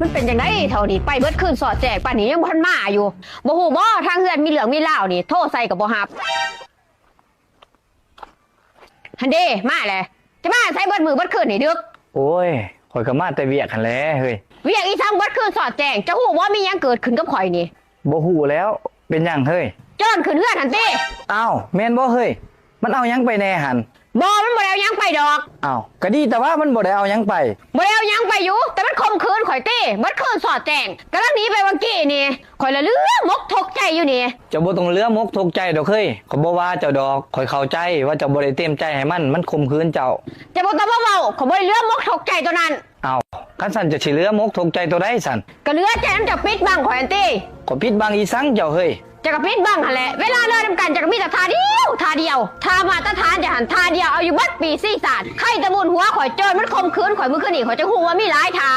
มันเป็นจังไดเท่านี้ไปเบิดคืนสอดแจกป่านนี้ยังบ่ทันมาอยู่บ่ฮู้บ่ทางเฮือนมีเหลืองมีเหล้านี่โทรใส่ก็บ่รับหันเด้มาแหละจะมาใส่เบิดมือเบิดคืนนี่ดึกโอ้ยข่อยก็มาแต่เวียกหันแหล้วเฮ้ยเวียกอีทั้งเบิดคืนสอดแจงจะฮู้ว่ามีหยังเกิดขึ้นกับข่อยนี่บ่ฮู้แล้วเป็นหยังเฮ้ยจอนขึ้นเฮือนหันติอ้าวแม่นบ่เฮ้ยมันเอาหยังไปแน่หันบ่มันบ่ได้เอาหยังไปดอกอ้าวก็ดีแต่ว่ามันบ่ได้เอาหยังไปบ่ได้เอาหยังไปอยู่แต่มันข่มขืนข่อยติเบิดคืนสอดแจงกำลังหนีไปเมื่อกี้นี่ข่อยละเลือมกทกใจอยู่นี่เจ้าบ่ต้องเลือมกทุกใจดอกเฮ้ยข่อยบ่ว่าเจ้าดอกข่อยเข้าใจว่าเจ้าบ่ได้เต็มใจให้มันข่มขืนเจ้าจะบ่ต้องมาเว้าข่อยบ่ได้เลือมกทกใจตัวนั้นอ้าวคันสั่นจะสิเลือมกทุกใจตัวใดสั่นก็เหลือใจมันจะปิดบังข่อยอันติข่อยปิดบังอีสังเจ้าเฮ้ยจะกระพริบบ้างหั่นแหละเวลาเลิกทำกันจะกระพริบแต่ทาเดียวทามาตรฐานจะหันทาเดียวเอาอยู่บัดปีซี่ศาสตร์ใครตะมุนหัวข่อยโจรมันคมคืนข่อยมือขึ้นอีกข่อยจะหูว่ามีหลายทา